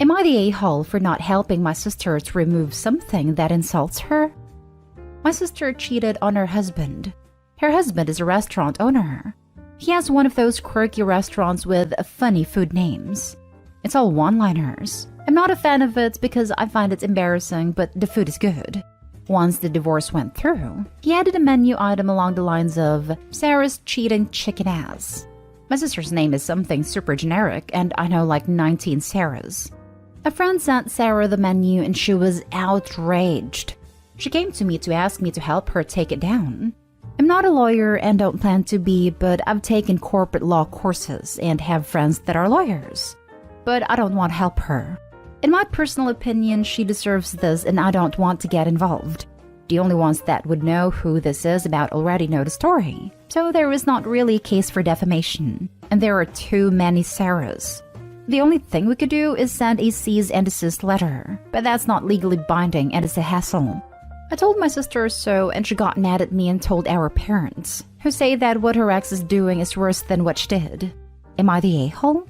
Am I the a-hole for not helping my sister to remove something that insults her? My sister cheated on her husband. Her husband is a restaurant owner. He has one of those quirky restaurants with funny food names. It's all one-liners. I'm not a fan of it because I find it embarrassing, but the food is good. Once the divorce went through, he added a menu item along the lines of Sarah's cheating chicken ass. My sister's name is something super generic, and I know like 19 Sarahs. A friend sent Sarah the menu and she was outraged. She came to me to ask me to help her take it down. I'm not a lawyer and don't plan to be, but I've taken corporate law courses and have friends that are lawyers. But I don't want to help her. In my personal opinion, she deserves this and I don't want to get involved. The only ones that would know who this is about already know the story. So there is not really a case for defamation. And there are too many Sarahs. The only thing we could do is send a cease and desist letter. But that's not legally binding and it's a hassle. I told my sister so and she got mad at me and told our parents, who say that what her ex is doing is worse than what she did. Am I the a-hole?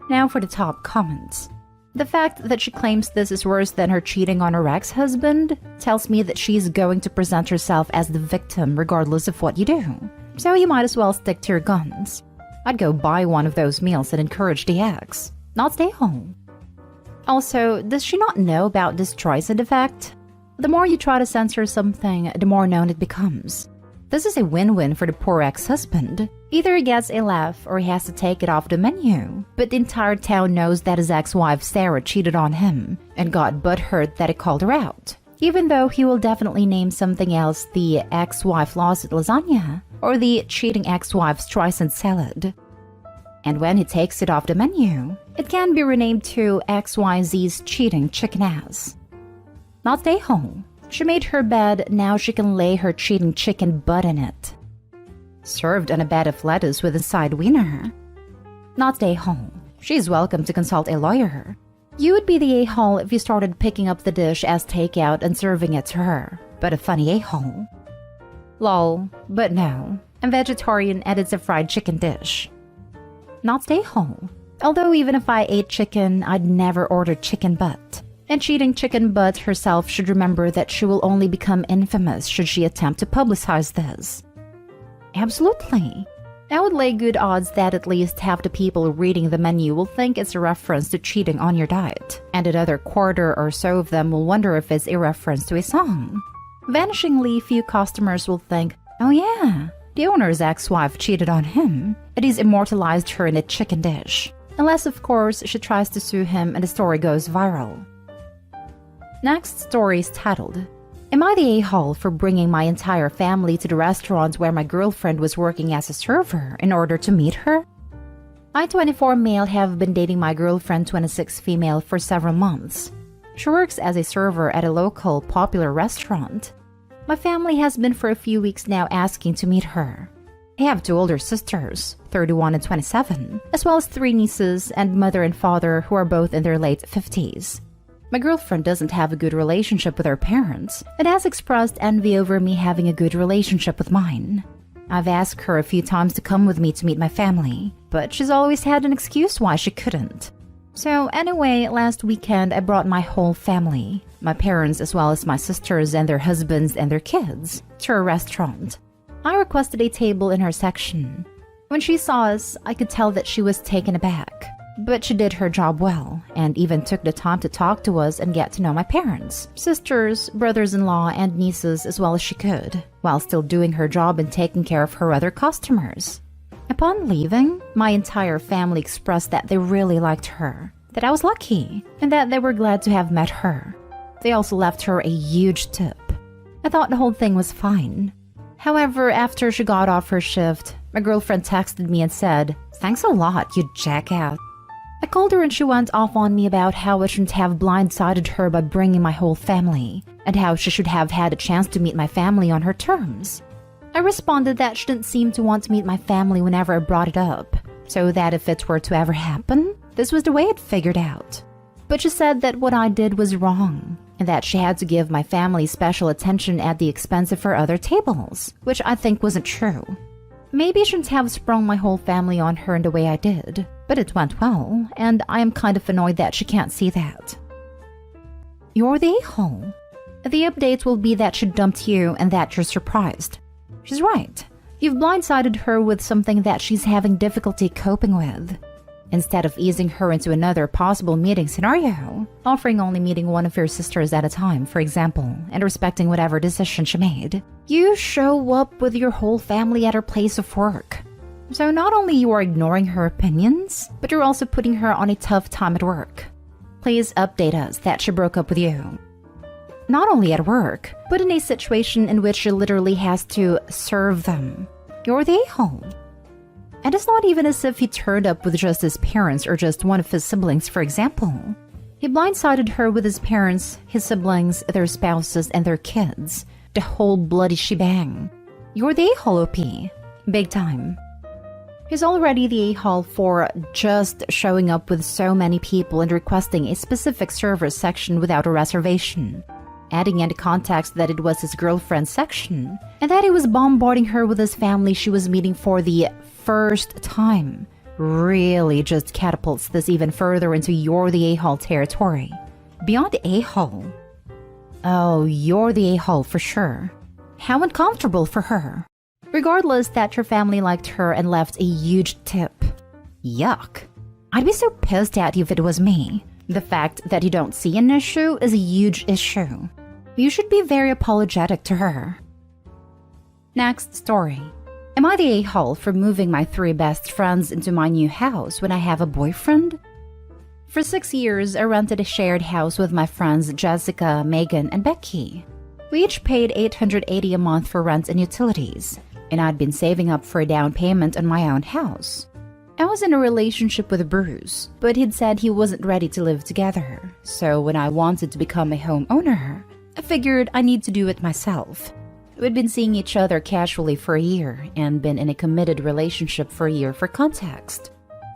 Now for the top comments. The fact that she claims this is worse than her cheating on her ex-husband tells me that she's going to present herself as the victim regardless of what you do. So you might as well stick to your guns. I'd go buy one of those meals and encourage the ex, not stay home. Also, does she not know about this Streisand effect? The more you try to censor something, the more known it becomes. This is a win-win for the poor ex-husband. Either he gets a laugh or he has to take it off the menu. But the entire town knows that his ex-wife Sarah cheated on him and got butthurt that he called her out. Even though he will definitely name something else the ex-wife lost lasagna or the cheating ex-wife's Streisand salad. And when he takes it off the menu, it can be renamed to XYZ's cheating chicken ass. Not stay home. She made her bed, now she can lay her cheating chicken butt in it. Served on a bed of lettuce with a side wiener. Not stay home. She's welcome to consult a lawyer. You would be the a-hole if you started picking up the dish as takeout and serving it to her, but a funny a-hole. Lol, but no. I'm vegetarian and it's a fried chicken dish. Not stay home. Although even if I ate chicken, I'd never order chicken butt. And cheating chicken butt herself should remember that she will only become infamous should she attempt to publicize this. Absolutely. I would lay good odds that at least half the people reading the menu will think it's a reference to cheating on your diet, and another quarter or so of them will wonder if it's a reference to a song. Vanishingly few customers will think, oh yeah, the owner's ex-wife cheated on him, and he's immortalized her in a chicken dish. Unless, of course, she tries to sue him and the story goes viral. Next story is titled, Am I the a-hole for bringing my entire family to the restaurant where my girlfriend was working as a server in order to meet her? I, 24 male, have been dating my girlfriend, 26 female, for several months. She works as a server at a local popular restaurant. My family has been for a few weeks now asking to meet her. I have two older sisters, 31 and 27, as well as 3 nieces and mother and father who are both in their late 50s. My girlfriend doesn't have a good relationship with her parents and has expressed envy over me having a good relationship with mine. I've asked her a few times to come with me to meet my family, but she's always had an excuse why she couldn't. So anyway, last weekend I brought my whole family, my parents as well as my sisters and their husbands and their kids, to her restaurant. I requested a table in her section. When she saw us, I could tell that she was taken aback. But she did her job well, and even took the time to talk to us and get to know my parents, sisters, brothers-in-law, and nieces as well as she could, while still doing her job and taking care of her other customers. Upon leaving, my entire family expressed that they really liked her, that I was lucky, and that they were glad to have met her. They also left her a huge tip. I thought the whole thing was fine. However, after she got off her shift, my girlfriend texted me and said, "Thanks a lot, you jackass." I called her and she went off on me about how I shouldn't have blindsided her by bringing my whole family, and how she should have had a chance to meet my family on her terms. I responded that she didn't seem to want to meet my family whenever I brought it up, so that if it were to ever happen, this was the way it figured out. But she said that what I did was wrong, and that she had to give my family special attention at the expense of her other tables, which I think wasn't true. Maybe I shouldn't have sprung my whole family on her in the way I did. But it went well, and I am kind of annoyed that she can't see that. You're the a-hole. The update will be that she dumped you and that you're surprised. She's right. You've blindsided her with something that she's having difficulty coping with. Instead of easing her into another possible meeting scenario, offering only meeting one of your sisters at a time, for example, and respecting whatever decision she made, you show up with your whole family at her place of work. So not only you are ignoring her opinions, but you're also putting her on a tough time at work. Please update us that she broke up with you. Not only at work, but in a situation in which she literally has to serve them. You're the a-hole. And it's not even as if he turned up with just his parents or just one of his siblings, for example. He blindsided her with his parents, his siblings, their spouses, and their kids. The whole bloody shebang. You're the a-hole, OP. Big time. He's already the a-hole for just showing up with so many people and requesting a specific server section without a reservation. Adding into context that it was his girlfriend's section, and that he was bombarding her with his family she was meeting for the first time, really just catapults this even further into you're the a-hole territory. Beyond a-hole. Oh, you're the a-hole for sure. How uncomfortable for her. Regardless that your family liked her and left a huge tip. Yuck. I'd be so pissed at you if it was me. The fact that you don't see an issue is a huge issue. You should be very apologetic to her. Next story. Am I the a-hole for moving my 3 best friends into my new house when I have a boyfriend? For 6 years, I rented a shared house with my friends Jessica, Megan, and Becky. We each paid $880 a month for rent and utilities, and I'd been saving up for a down payment on my own house. I was in a relationship with Bruce, but he'd said he wasn't ready to live together, so when I wanted to become a homeowner, I figured I need to do it myself. We'd been seeing each other casually for a year and been in a committed relationship for a year for context.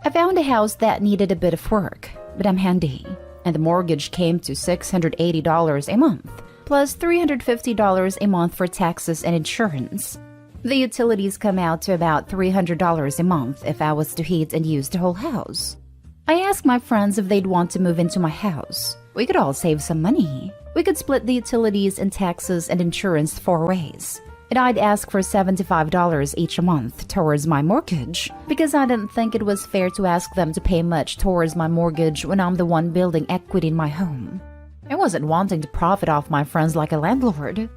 I found a house that needed a bit of work, but I'm handy, and the mortgage came to $680 a month, plus $350 a month for taxes and insurance. The utilities come out to about $300 a month if I was to heat and use the whole house. I asked my friends if they'd want to move into my house. We could all save some money. We could split the utilities and taxes and insurance 4 ways. And I'd ask for $75 each a month towards my mortgage because I didn't think it was fair to ask them to pay much towards my mortgage when I'm the one building equity in my home. I wasn't wanting to profit off my friends like a landlord.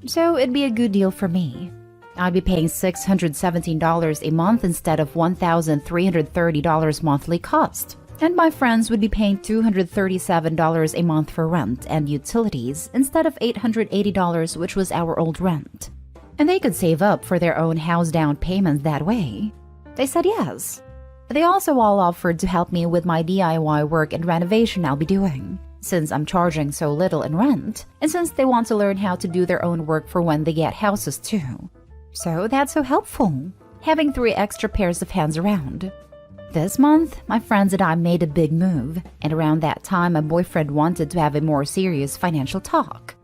So it'd be a good deal for me. I'd be paying $617 a month instead of $1,330 monthly cost. And my friends would be paying $237 a month for rent and utilities instead of $880, which was our old rent. And they could save up for their own house down payments that way. They said yes. They also all offered to help me with my DIY work and renovation I'll be doing, since I'm charging so little in rent, and since they want to learn how to do their own work for when they get houses too. So that's so helpful, having 3 extra pairs of hands around. This month, my friends and I made a big move, and around that time my boyfriend wanted to have a more serious financial talk.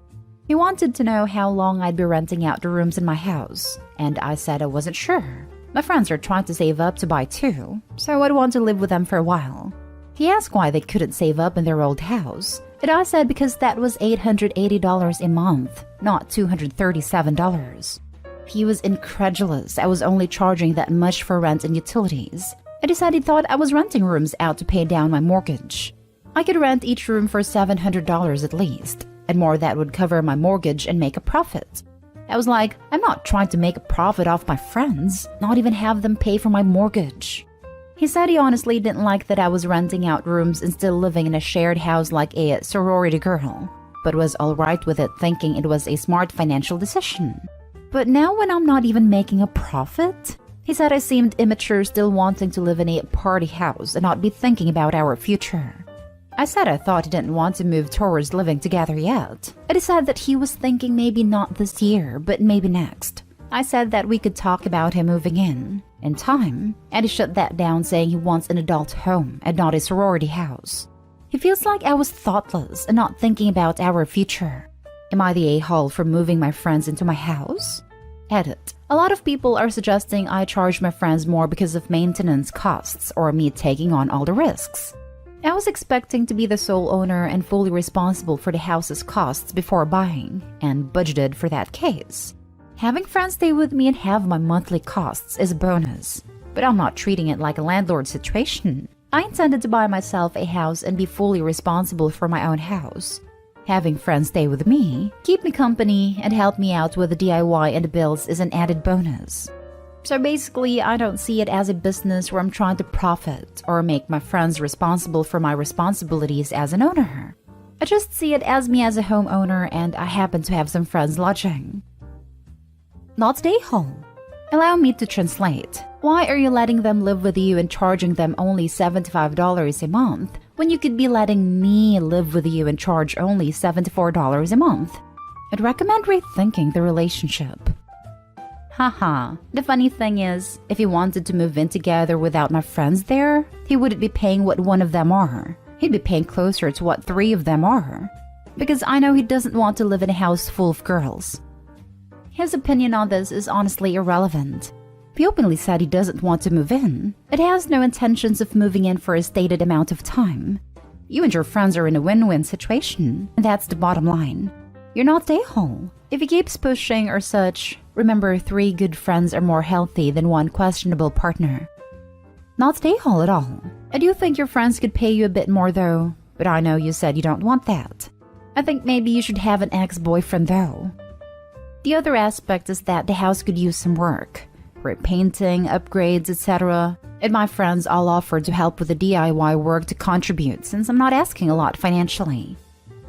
He wanted to know how long I'd be renting out the rooms in my house, and I said I wasn't sure. My friends are trying to save up to buy too, so I'd want to live with them for a while. He asked why they couldn't save up in their old house, and I said because that was $880 a month, not $237. He was incredulous I was only charging that much for rent and utilities. I decided he thought I was renting rooms out to pay down my mortgage. I could rent each room for $700 at least, and more that would cover my mortgage and make a profit. I was like, I'm not trying to make a profit off my friends, not even have them pay for my mortgage. He said he honestly didn't like that I was renting out rooms and still living in a shared house like a sorority girl, but was alright with it, thinking it was a smart financial decision. But now when I'm not even making a profit, he said I seemed immature still wanting to live in a party house and not be thinking about our future. I said I thought he didn't want to move towards living together yet. I said that he was thinking maybe not this year, but maybe next. I said that we could talk about him moving in time, and he shut that down saying he wants an adult home and not a sorority house. He feels like I was thoughtless and not thinking about our future. Am I the a-hole for moving my friends into my house? Edit. A lot of people are suggesting I charge my friends more because of maintenance costs or me taking on all the risks. I was expecting to be the sole owner and fully responsible for the house's costs before buying, and budgeted for that case. Having friends stay with me and have my monthly costs is a bonus, but I'm not treating it like a landlord situation. I intended to buy myself a house and be fully responsible for my own house. Having friends stay with me, keep me company, and help me out with the DIY and the bills is an added bonus. So basically, I don't see it as a business where I'm trying to profit or make my friends responsible for my responsibilities as an owner. I just see it as me as a homeowner, and I happen to have some friends lodging. Not stay home. Allow me to translate. Why are you letting them live with you and charging them only $75 a month when you could be letting me live with you and charge only $74 a month? I'd recommend rethinking the relationship. Haha, the funny thing is, if he wanted to move in together without my friends there, he wouldn't be paying what one of them are. He'd be paying closer to what three of them are. Because I know he doesn't want to live in a house full of girls. His opinion on this is honestly irrelevant. He openly said he doesn't want to move in. It has no intentions of moving in for a stated amount of time. You and your friends are in a win-win situation, and that's the bottom line. You're not a-hole. If he keeps pushing or such, remember 3 good friends are more healthy than 1 questionable partner. Not a-hole at all. I do think your friends could pay you a bit more though, but I know you said you don't want that. I think maybe you should have an ex-boyfriend though. The other aspect is that the house could use some work. Repainting, upgrades, etc. And my friends all offered to help with the DIY work to contribute since I'm not asking a lot financially.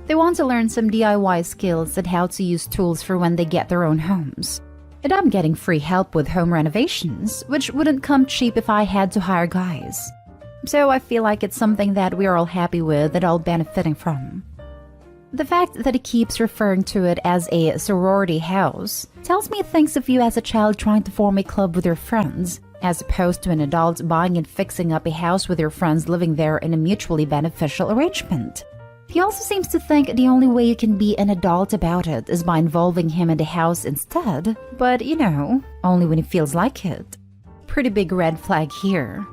They want to learn some DIY skills and how to use tools for when they get their own homes. And I'm getting free help with home renovations, which wouldn't come cheap if I had to hire guys. So I feel like it's something that we're all happy with and all benefiting from. The fact that he keeps referring to it as a sorority house tells me it thinks of you as a child trying to form a club with your friends, as opposed to an adult buying and fixing up a house with your friends living there in a mutually beneficial arrangement. He also seems to think the only way you can be an adult about it is by involving him in the house instead, but you know, only when he feels like it. Pretty big red flag here.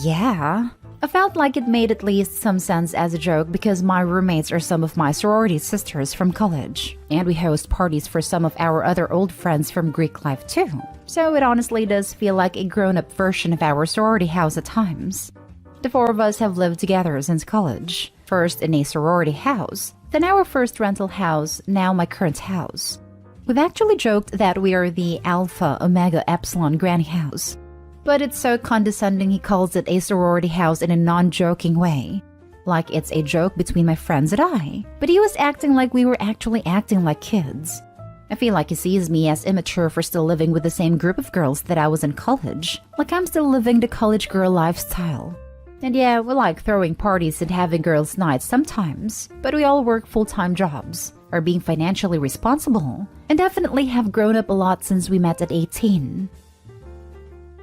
Yeah. I felt like it made at least some sense as a joke because my roommates are some of my sorority sisters from college, and we host parties for some of our other old friends from Greek life too. So it honestly does feel like a grown-up version of our sorority house at times. The 4 of us have lived together since college, first in a sorority house, then our first rental house, now my current house. We've actually joked that we are the Alpha Omega Epsilon granny house. But it's so condescending he calls it a sorority house in a non-joking way. Like it's a joke between my friends and I. But he was acting like we were actually acting like kids. I feel like he sees me as immature for still living with the same group of girls that I was in college. Like I'm still living the college girl lifestyle. And yeah, we like throwing parties and having girls' nights sometimes. But we all work full-time jobs, are being financially responsible, and definitely have grown up a lot since we met at 18.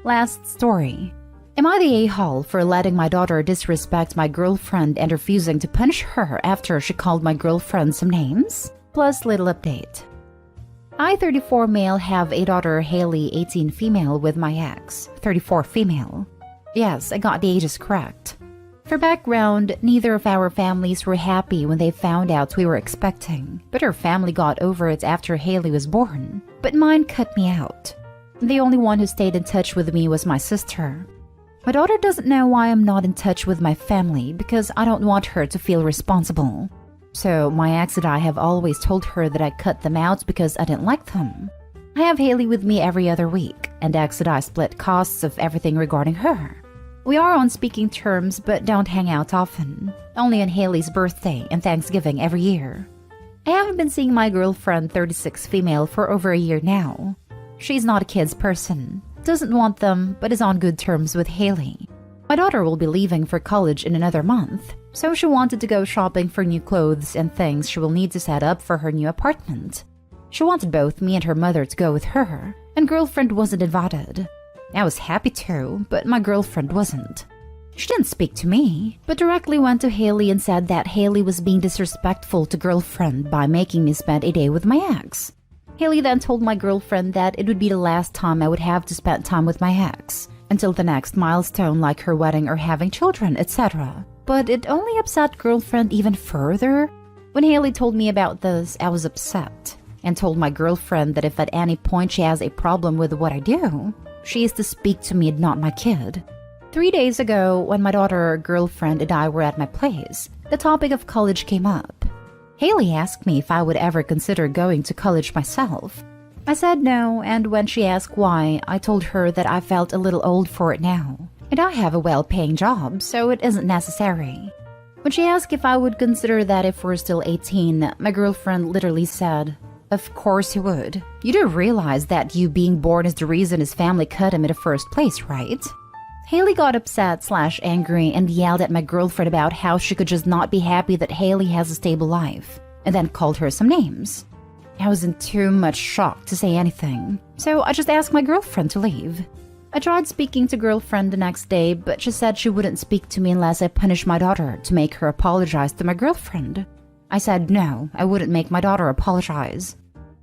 Last story. Am I the a-hole for letting my daughter disrespect my girlfriend and refusing to punish her after she called my girlfriend some names? Plus little update. I, 34 male, have a daughter, Haley, 18 female, with my ex, 34 female. Yes, I got the ages correct. For background, neither of our families were happy when they found out we were expecting, but her family got over it after Haley was born, but mine cut me out. The only one who stayed in touch with me was my sister. My daughter doesn't know why I'm not in touch with my family because I don't want her to feel responsible. So my ex and I have always told her that I cut them out because I didn't like them. I have Haley with me every other week, and ex and I split costs of everything regarding her. We are on speaking terms but don't hang out often, only on Haley's birthday and Thanksgiving every year. I haven't been seeing my girlfriend, 36 female, for over a year now. She's not a kids person, doesn't want them, but is on good terms with Haley. My daughter will be leaving for college in another month, so she wanted to go shopping for new clothes and things she will need to set up for her new apartment. She wanted both me and her mother to go with her, and girlfriend wasn't invited. I was happy to, but my girlfriend wasn't. She didn't speak to me, but directly went to Haley and said that Haley was being disrespectful to girlfriend by making me spend a day with my ex. Haley then told my girlfriend that it would be the last time I would have to spend time with my ex, until the next milestone like her wedding or having children, etc. But it only upset girlfriend even further. When Haley told me about this, I was upset and told my girlfriend that if at any point she has a problem with what I do, she is to speak to me and not my kid. 3 days ago, when my daughter, girlfriend, and I were at my place, the topic of college came up. Haley asked me if I would ever consider going to college myself. I said no, and when she asked why, I told her that I felt a little old for it now, and I have a well-paying job, so it isn't necessary. When she asked if I would consider that if we're still 18, my girlfriend literally said, "Of course you would. You do realize that you being born is the reason his family cut him in the first place, right?" Haley got upset/angry and yelled at my girlfriend about how she could just not be happy that Haley has a stable life, and then called her some names. I was in too much shock to say anything, so I just asked my girlfriend to leave. I tried speaking to girlfriend the next day, but she said she wouldn't speak to me unless I punished my daughter to make her apologize to my girlfriend. I said no, I wouldn't make my daughter apologize.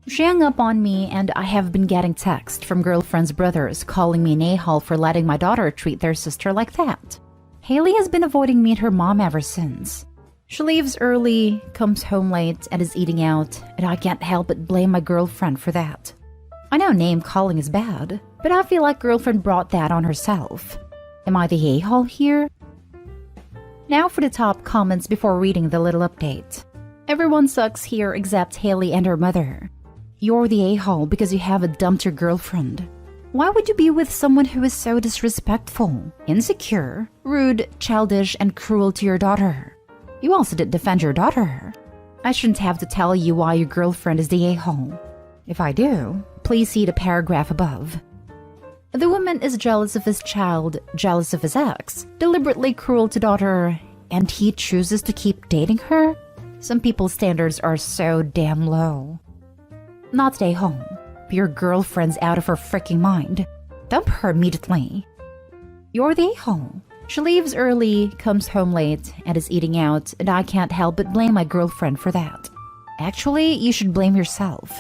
She hung up on me, and I have been getting texts from girlfriend's brothers calling me an a-hole for letting my daughter treat their sister like that. Haley has been avoiding me and her mom ever since. She leaves early, comes home late, and is eating out, and I can't help but blame my girlfriend for that. I know name-calling is bad, but I feel like girlfriend brought that on herself. Am I the a-hole here? Now for the top comments before reading the little update. Everyone sucks here except Haley and her mother. You're the a-hole because you haven't dumped your girlfriend. Why would you be with someone who is so disrespectful, insecure, rude, childish, and cruel to your daughter? You also did defend your daughter. I shouldn't have to tell you why your girlfriend is the a-hole. If I do, please see the paragraph above. The woman is jealous of his child, jealous of his ex, deliberately cruel to daughter, and he chooses to keep dating her? Some people's standards are so damn low. Not stay home. Your girlfriend's out of her freaking mind. Dump her immediately. You're the a-hole. She leaves early, comes home late, and is eating out, and I can't help but blame my girlfriend for that. Actually, you should blame yourself.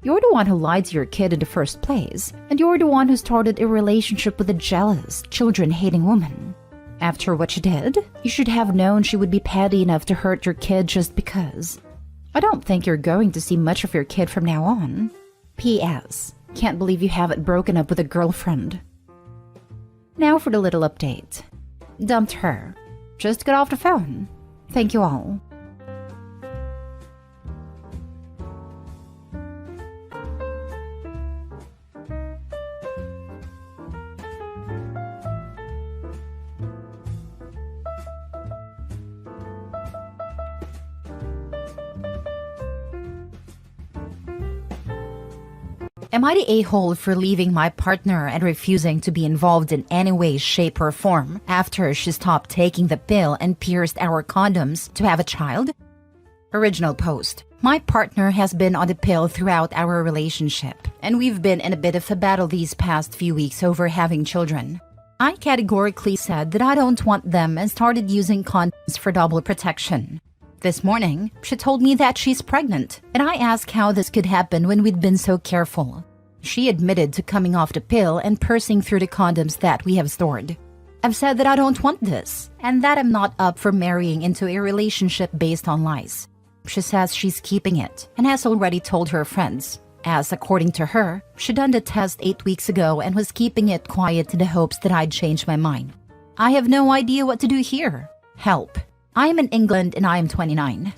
You're the one who lied to your kid in the first place, and you're the one who started a relationship with a jealous, children-hating woman. After what she did, you should have known she would be petty enough to hurt your kid just because. I don't think you're going to see much of your kid from now on. P.S. Can't believe you haven't broken up with a girlfriend. Now for the little update. Dumped her. Just got off the phone. Thank you all. Am I the a-hole for leaving my partner and refusing to be involved in any way, shape, or form after she stopped taking the pill and pierced our condoms to have a child? Original post. My partner has been on the pill throughout our relationship, and we've been in a bit of a battle these past few weeks over having children. I categorically said that I don't want them and started using condoms for double protection. This morning, she told me that she's pregnant, and I asked how this could happen when we'd been so careful. She admitted to coming off the pill and pursing through the condoms that we have stored. I've said that I don't want this, and that I'm not up for marrying into a relationship based on lies. She says she's keeping it, and has already told her friends, as according to her, she done the test 8 weeks ago and was keeping it quiet in the hopes that I'd change my mind. I have no idea what to do here. Help. I am in England and I am 29.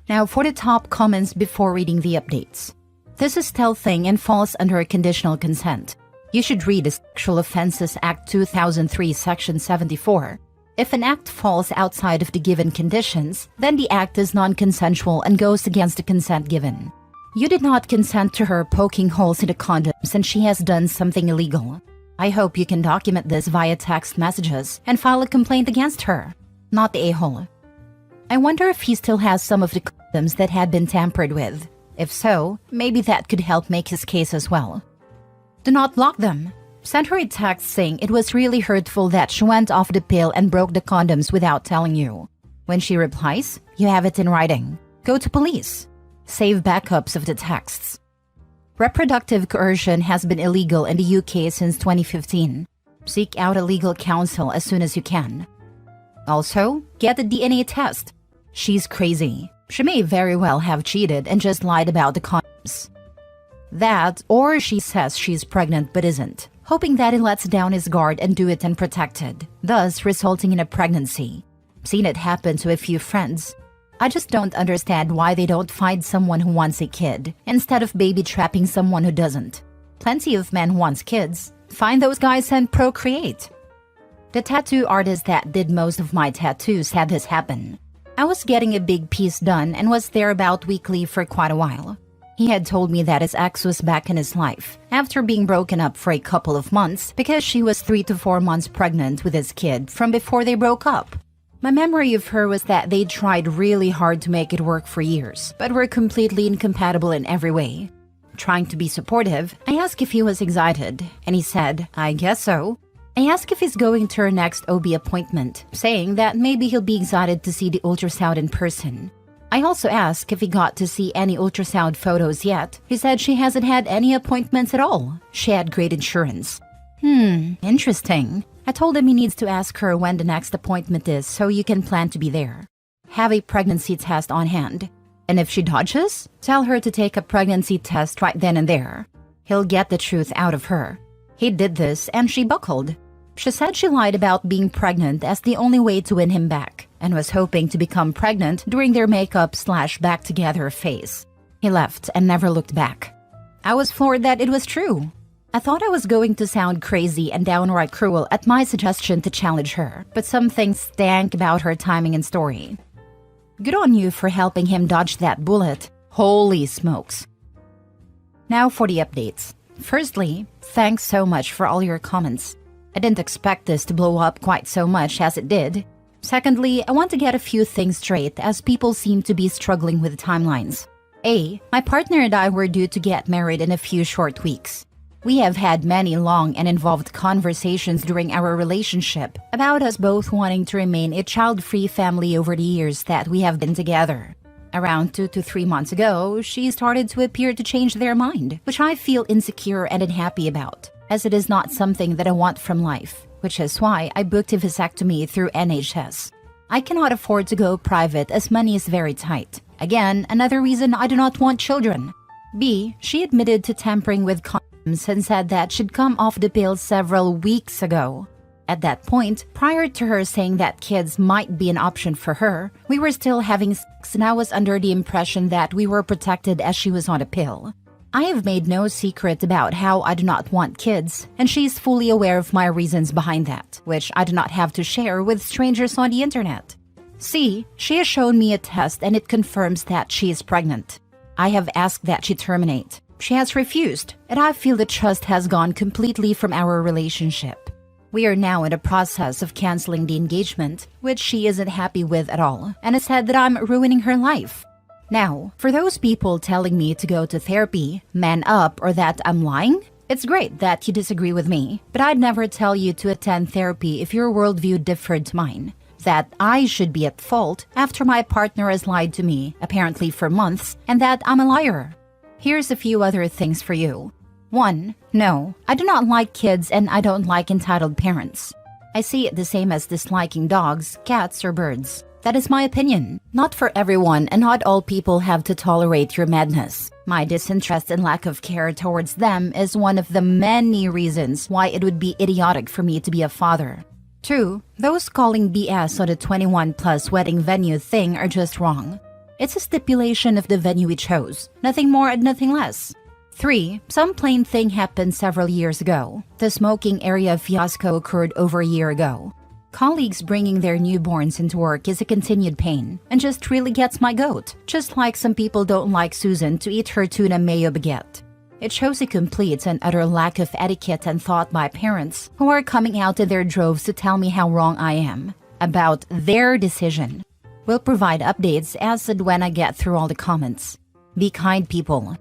Now for the top comments before reading the updates. This is stealthing and falls under conditional consent. You should read the Sexual Offences Act 2003 Section 74. If an act falls outside of the given conditions, then the act is non-consensual and goes against the consent given. You did not consent to her poking holes in the condoms and she has done something illegal. I hope you can document this via text messages and file a complaint against her. Not the a-hole. I wonder if he still has some of the condoms that had been tampered with. If so, maybe that could help make his case as well. Do not block them. Send her a text saying it was really hurtful that she went off the pill and broke the condoms without telling you. When she replies, you have it in writing. Go to police. Save backups of the texts. Reproductive coercion has been illegal in the UK since 2015. Seek out a legal counsel as soon as you can. Also, get a DNA test. She's crazy. She may very well have cheated and just lied about the condoms. That, or she says she's pregnant but isn't, hoping that he lets down his guard and do it unprotected, thus resulting in a pregnancy. Seen it happen to a few friends. I just don't understand why they don't find someone who wants a kid, instead of baby trapping someone who doesn't. Plenty of men want kids. Find those guys and procreate. The tattoo artist that did most of my tattoos had this happen. I was getting a big piece done and was there about weekly for quite a while. He had told me that his ex was back in his life after being broken up for a couple of months because she was 3 to 4 months pregnant with his kid from before they broke up. My memory of her was that they tried really hard to make it work for years, but were completely incompatible in every way. Trying to be supportive, I asked if he was excited, and he said, I guess so. I asked if he's going to her next OB appointment, saying that maybe he'll be excited to see the ultrasound in person. I also asked if he got to see any ultrasound photos yet. He said she hasn't had any appointments at all. She had great insurance. Interesting. I told him he needs to ask her when the next appointment is so you can plan to be there. Have a pregnancy test on hand. And if she dodges, tell her to take a pregnancy test right then and there. He'll get the truth out of her. He did this and she buckled. She said she lied about being pregnant as the only way to win him back and was hoping to become pregnant during their makeup/back together phase. He left and never looked back. I was floored that it was true. I thought I was going to sound crazy and downright cruel at my suggestion to challenge her, but some things stank about her timing and story. Good on you for helping him dodge that bullet. Holy smokes. Now for the updates. Firstly, thanks so much for all your comments. I didn't expect this to blow up quite so much as it did. Secondly, I want to get a few things straight as people seem to be struggling with timelines. My partner and I were due to get married in a few short weeks. We have had many long and involved conversations during our relationship about us both wanting to remain a child-free family over the years that we have been together. Around 2 to 3 months ago, she started to appear to change their mind, which I feel insecure and unhappy about, as it is not something that I want from life, which is why I booked a vasectomy through NHS. I cannot afford to go private as money is very tight. Again, another reason I do not want children. She admitted to tampering with condoms and said that she'd come off the pill several weeks ago. At that point, prior to her saying that kids might be an option for her, we were still having sex and I was under the impression that we were protected as she was on a pill. I have made no secret about how I do not want kids, and she's fully aware of my reasons behind that, which I do not have to share with strangers on the internet. She has shown me a test and it confirms that she is pregnant. I have asked that she terminate. She has refused, and I feel the trust has gone completely from our relationship. We are now in the process of canceling the engagement, which she isn't happy with at all, and has said that I'm ruining her life. Now, for those people telling me to go to therapy, man up, or that I'm lying, it's great that you disagree with me, but I'd never tell you to attend therapy if your worldview differed to mine. That I should be at fault after my partner has lied to me, apparently for months, and that I'm a liar. Here's a few other things for you. 1. No, I do not like kids and I don't like entitled parents. I see it the same as disliking dogs, cats, or birds. That is my opinion. Not for everyone and not all people have to tolerate your madness. My disinterest and lack of care towards them is one of the many reasons why it would be idiotic for me to be a father. 2. Those calling BS on the 21+ wedding venue thing are just wrong. It's a stipulation of the venue we chose, nothing more and nothing less. 3. Some plain thing happened several years ago. The smoking area fiasco occurred over a year ago. Colleagues bringing their newborns into work is a continued pain, and just really gets my goat, just like some people don't like Susan to eat her tuna mayo baguette. It shows a complete and utter lack of etiquette and thought by parents who are coming out in their droves to tell me how wrong I am about their decision. We'll provide updates as and when I get through all the comments. Be kind, people.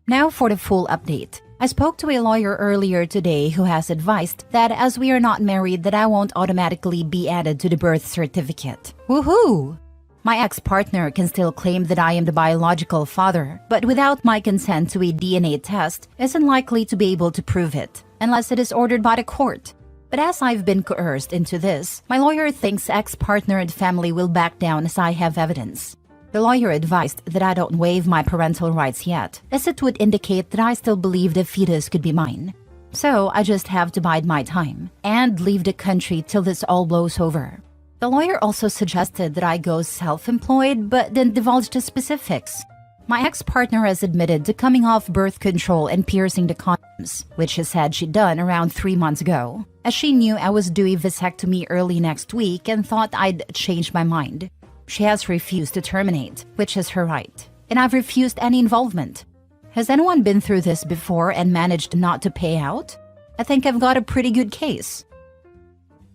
Now for the full update. I spoke to a lawyer earlier today who has advised that as we are not married that I won't automatically be added to the birth certificate. Woohoo! My ex-partner can still claim that I am the biological father, but without my consent to a DNA test, isn't likely to be able to prove it, unless it is ordered by the court. But as I've been coerced into this, my lawyer thinks ex-partner and family will back down as I have evidence. The lawyer advised that I don't waive my parental rights yet, as it would indicate that I still believe the fetus could be mine. So I just have to bide my time and leave the country till this all blows over. The lawyer also suggested that I go self-employed, but didn't divulge the specifics. My ex-partner has admitted to coming off birth control and piercing the condoms, which she said she'd done around 3 months ago, as she knew I was due a vasectomy early next week and thought I'd changed my mind. She has refused to terminate, which is her right, and I've refused any involvement. Has anyone been through this before and managed not to pay out? I think I've got a pretty good case.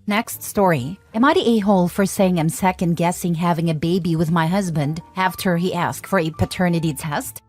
Next story. Am I the a-hole for saying I'm second-guessing having a baby with my husband after he asked for a paternity test?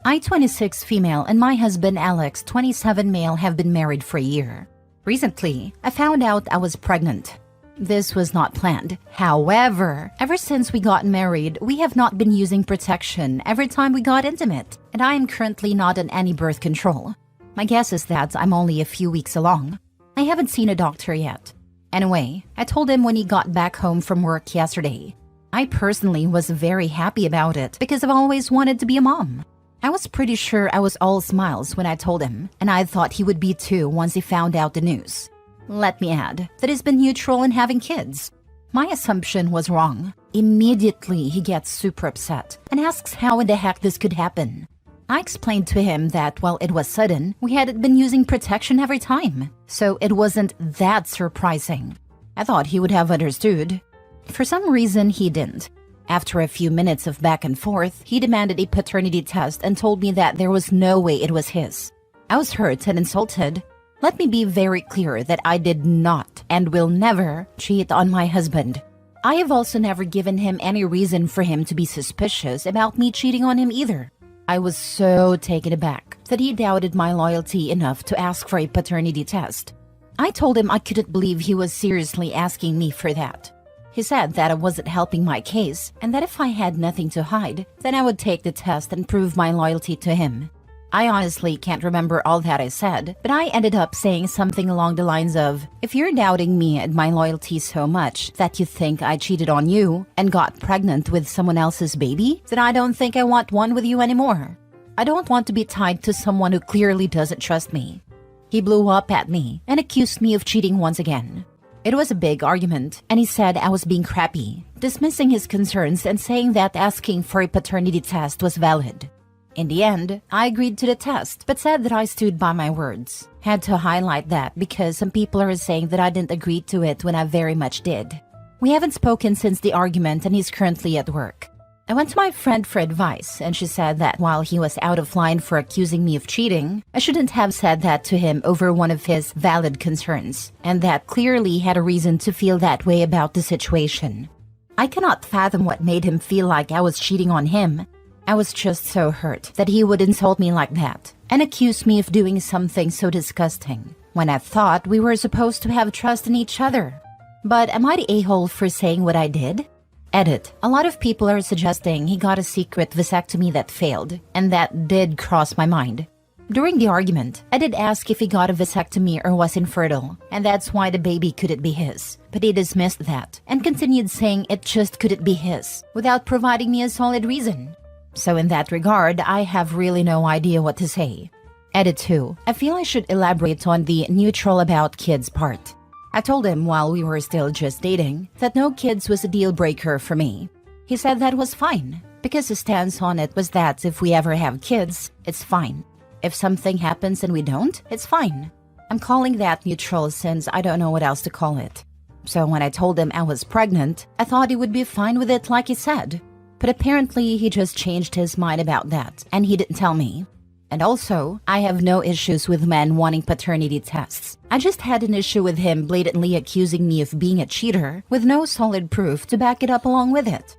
I, 26 female, and my husband Alex, 27 male, have been married for a year. Recently, I found out I was pregnant. This was not planned. However, ever since we got married, we have not been using protection every time we got intimate, and I am currently not on any birth control. My guess is that I'm only a few weeks along. I haven't seen a doctor yet. Anyway, I told him when he got back home from work yesterday. I personally was very happy about it because I've always wanted to be a mom. I was pretty sure I was all smiles when I told him, and I thought he would be too once he found out the news. Let me add that he's been neutral in having kids. My assumption was wrong. Immediately, he gets super upset and asks how in the heck this could happen. I explained to him that while it was sudden, we hadn't been using protection every time, so it wasn't that surprising. I thought he would have understood. For some reason, he didn't. After a few minutes of back and forth, he demanded a paternity test and told me that there was no way it was his. I was hurt and insulted. Let me be very clear that I did not and will never cheat on my husband. I have also never given him any reason for him to be suspicious about me cheating on him either. I was so taken aback that he doubted my loyalty enough to ask for a paternity test. I told him I couldn't believe he was seriously asking me for that. He said that I wasn't helping my case and that if I had nothing to hide, then I would take the test and prove my loyalty to him. I honestly can't remember all that I said, but I ended up saying something along the lines of, if you're doubting me and my loyalty so much that you think I cheated on you and got pregnant with someone else's baby, then I don't think I want one with you anymore. I don't want to be tied to someone who clearly doesn't trust me. He blew up at me and accused me of cheating once again. It was a big argument, and he said I was being crappy, dismissing his concerns and saying that asking for a paternity test was valid. In the end, I agreed to the test, but said that I stood by my words. Had to highlight that because some people are saying that I didn't agree to it when I very much did. We haven't spoken since the argument and he's currently at work. I went to my friend for advice and she said that while he was out of line for accusing me of cheating, I shouldn't have said that to him over one of his valid concerns, and that clearly had a reason to feel that way about the situation. I cannot fathom what made him feel like I was cheating on him. I was just so hurt that he would insult me like that and accuse me of doing something so disgusting when I thought we were supposed to have trust in each other. But am I the a-hole for saying what I did? Edit. A lot of people are suggesting he got a secret vasectomy that failed, and that did cross my mind. During the argument, I did ask if he got a vasectomy or was infertile, and that's why the baby couldn't be his. But he dismissed that and continued saying it just couldn't be his without providing me a solid reason. So in that regard, I have really no idea what to say. Edit 2. I feel I should elaborate on the neutral about kids part. I told him while we were still just dating that no kids was a deal breaker for me. He said that was fine, because his stance on it was that if we ever have kids, it's fine. If something happens and we don't, it's fine. I'm calling that neutral since I don't know what else to call it. So when I told him I was pregnant, I thought he would be fine with it like he said. But apparently he just changed his mind about that, and he didn't tell me. And also, I have no issues with men wanting paternity tests. I just had an issue with him blatantly accusing me of being a cheater with no solid proof to back it up along with it.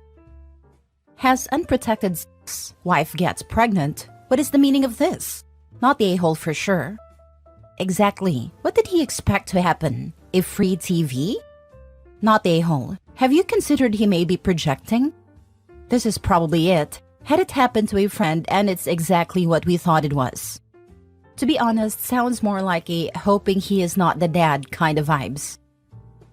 Has unprotected sex, wife gets pregnant. What is the meaning of this? Not the a-hole for sure. Exactly. What did he expect to happen? A free TV? Not the a-hole. Have you considered he may be projecting? This is probably it. Had it happened to a friend and it's exactly what we thought it was. To be honest, sounds more like a hoping he is not the dad kind of vibes.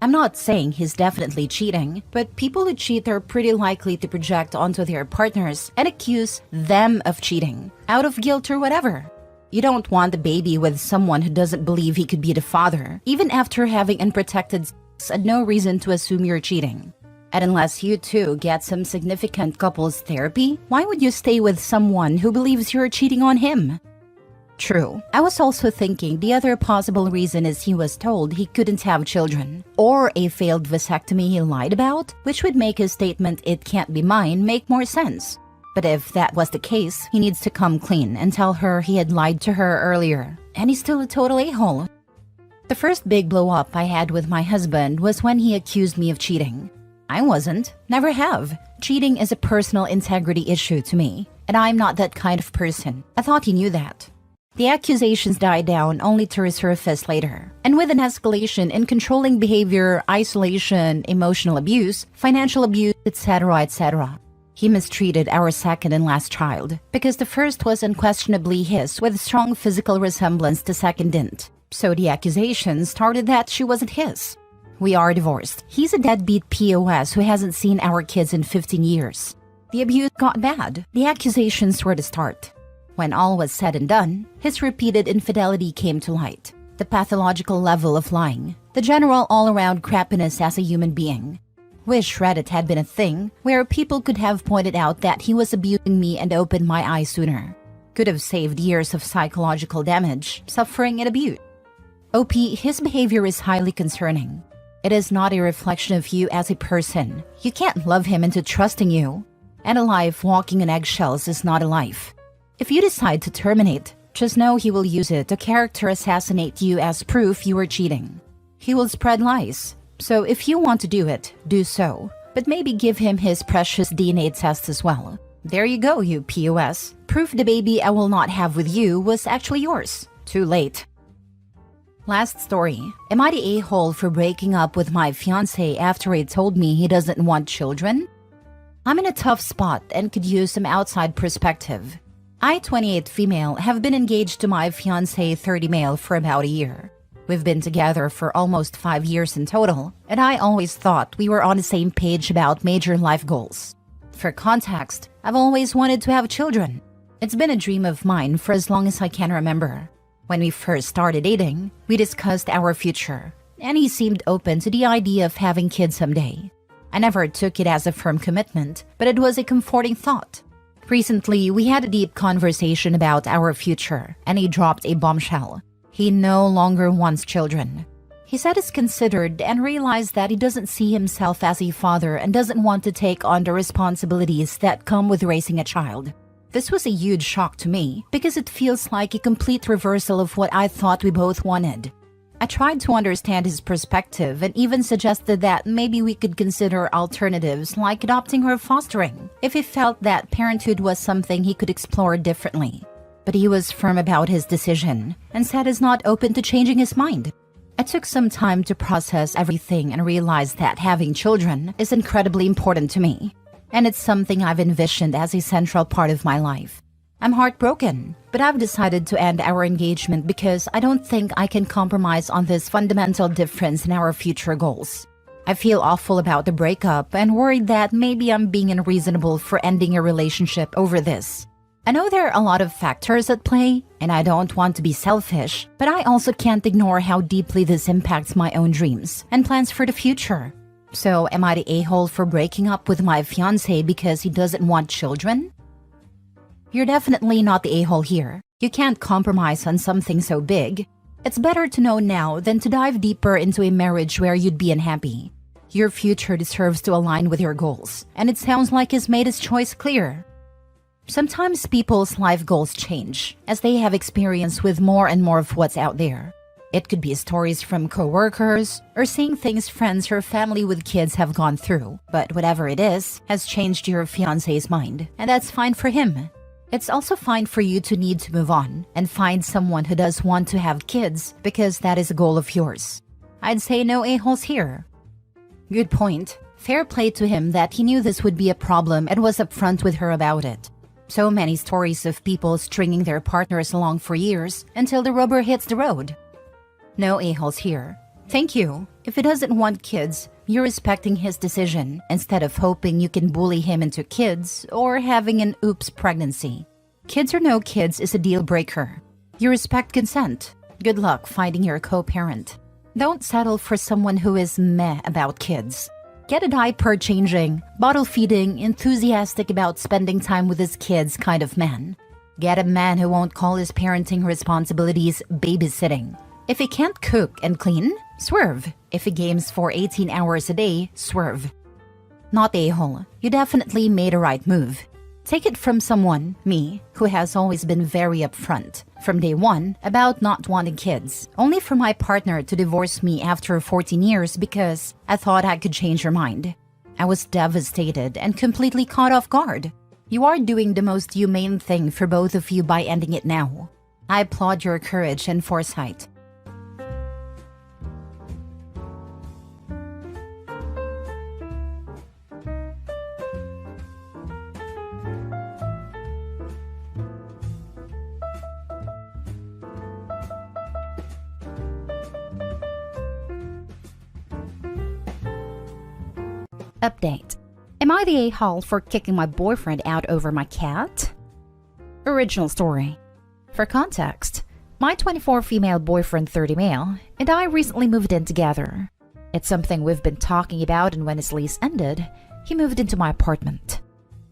I'm not saying he's definitely cheating, but people who cheat are pretty likely to project onto their partners and accuse them of cheating, out of guilt or whatever. You don't want a baby with someone who doesn't believe he could be the father, even after having unprotected sex and no reason to assume you're cheating. And unless you two get some significant couples therapy, why would you stay with someone who believes you're cheating on him? True. I was also thinking the other possible reason is he was told he couldn't have children, or a failed vasectomy he lied about, which would make his statement "it can't be mine" make more sense. But if that was the case, he needs to come clean and tell her he had lied to her earlier, and he's still a total a-hole. The first big blow-up I had with my husband was when he accused me of cheating. I wasn't, never have. Cheating is a personal integrity issue to me, and I'm not that kind of person. I thought he knew that. The accusations died down only to resurface later, and with an escalation in controlling behavior, isolation, emotional abuse, financial abuse, etc., etc. He mistreated our second and last child, because the first was unquestionably his with strong physical resemblance to second didn't. So the accusations started that she wasn't his. We are divorced. He's a deadbeat POS who hasn't seen our kids in 15 years. The abuse got bad. The accusations were the start. When all was said and done, his repeated infidelity came to light. The pathological level of lying. The general all-around crappiness as a human being. Wish Reddit had been a thing where people could have pointed out that he was abusing me and opened my eyes sooner. Could have saved years of psychological damage, suffering, and abuse. OP, his behavior is highly concerning. It is not a reflection of you as a person. You can't love him into trusting you. And a life walking on eggshells is not a life. If you decide to terminate, just know he will use it to character assassinate you as proof you were cheating. He will spread lies. So if you want to do it, do so. But maybe give him his precious DNA test as well. There you go, you POS. Proof the baby I will not have with you was actually yours. Too late. Last story. Am I the a-hole for breaking up with my fiancé after he told me he doesn't want children? I'm in a tough spot and could use some outside perspective. I, 28 female, have been engaged to my fiancé, 30 male, for about a year. We've been together for almost 5 years in total, and I always thought we were on the same page about major life goals. For context, I've always wanted to have children. It's been a dream of mine for as long as I can remember. When we first started dating, we discussed our future, and he seemed open to the idea of having kids someday. I never took it as a firm commitment, but it was a comforting thought. Recently, we had a deep conversation about our future, and he dropped a bombshell. He no longer wants children. He said he's considered and realized that he doesn't see himself as a father and doesn't want to take on the responsibilities that come with raising a child. This was a huge shock to me because it feels like a complete reversal of what I thought we both wanted. I tried to understand his perspective and even suggested that maybe we could consider alternatives like adopting or fostering, if he felt that parenthood was something he could explore differently. But he was firm about his decision and said he's not open to changing his mind. I took some time to process everything and realized that having children is incredibly important to me, and it's something I've envisioned as a central part of my life. I'm heartbroken, but I've decided to end our engagement because I don't think I can compromise on this fundamental difference in our future goals. I feel awful about the breakup and worried that maybe I'm being unreasonable for ending a relationship over this. I know there are a lot of factors at play, and I don't want to be selfish, but I also can't ignore how deeply this impacts my own dreams and plans for the future. So, am I the a-hole for breaking up with my fiancé because he doesn't want children? You're definitely not the a-hole here. You can't compromise on something so big. It's better to know now than to dive deeper into a marriage where you'd be unhappy. Your future deserves to align with your goals, and it sounds like he's made his choice clear. Sometimes people's life goals change as they have experience with more and more of what's out there. It could be stories from coworkers or seeing things friends or family with kids have gone through, but whatever it is has changed your fiancé's mind, and that's fine for him. It's also fine for you to need to move on and find someone who does want to have kids because that is a goal of yours. I'd say no a-holes here. Good point. Fair play to him that he knew this would be a problem and was upfront with her about it. So many stories of people stringing their partners along for years until the rubber hits the road. No a-holes here. Thank you. If he doesn't want kids, you're respecting his decision instead of hoping you can bully him into kids or having an oops pregnancy. Kids or no kids is a deal breaker. You respect consent. Good luck finding your co-parent. Don't settle for someone who is meh about kids. Get a diaper-changing, bottle-feeding, enthusiastic about spending time with his kids kind of man. Get a man who won't call his parenting responsibilities babysitting. If he can't cook and clean, swerve. If he games for 18 hours a day, swerve. Not a-hole. You definitely made a right move. Take it from someone, me, who has always been very upfront, from day one, about not wanting kids, only for my partner to divorce me after 14 years because I thought I could change her mind. I was devastated and completely caught off guard. You are doing the most humane thing for both of you by ending it now. I applaud your courage and foresight. Update. Am I the a-hole for kicking my boyfriend out over my cat? Original story. For context, my 24 female boyfriend 30 male and I recently moved in together. It's something we've been talking about, and when his lease ended, he moved into my apartment.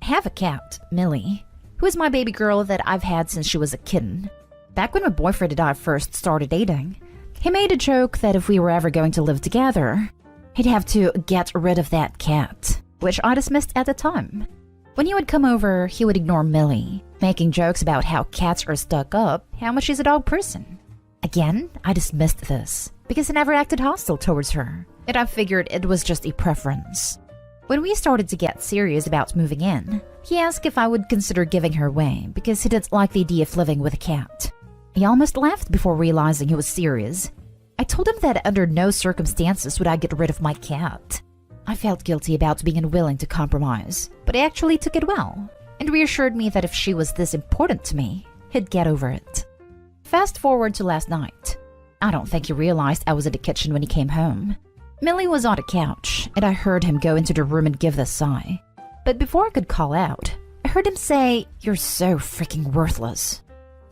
I have a cat, Millie, who is my baby girl that I've had since she was a kitten. Back when my boyfriend and I first started dating, he made a joke that if we were ever going to live together, he'd have to get rid of that cat, which I dismissed at the time. When he would come over, he would ignore Millie, making jokes about how cats are stuck up, how much she's a dog person. Again, I dismissed this, because I never acted hostile towards her, and I figured it was just a preference. When we started to get serious about moving in, he asked if I would consider giving her away because he didn't like the idea of living with a cat. He almost laughed before realizing he was serious. I told him that under no circumstances would I get rid of my cat. I felt guilty about being unwilling to compromise, but he actually took it well, and reassured me that if she was this important to me, he'd get over it. Fast forward to last night. I don't think he realized I was in the kitchen when he came home. Millie was on the couch, and I heard him go into the room and give this sigh. But before I could call out, I heard him say, "You're so freaking worthless."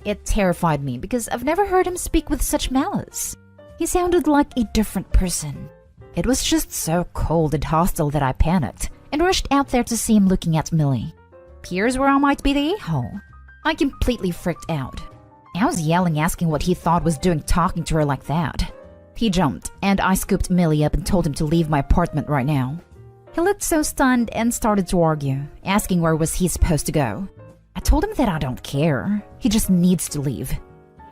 It terrified me because I've never heard him speak with such malice. He sounded like a different person. It was just so cold and hostile that I panicked and rushed out there to see him looking at Millie. Here's where I might be the a-hole. I completely freaked out. I was yelling, asking what he thought was doing talking to her like that. He jumped, and I scooped Millie up and told him to leave my apartment right now. He looked so stunned and started to argue, asking where was he supposed to go. I told him that I don't care. He just needs to leave.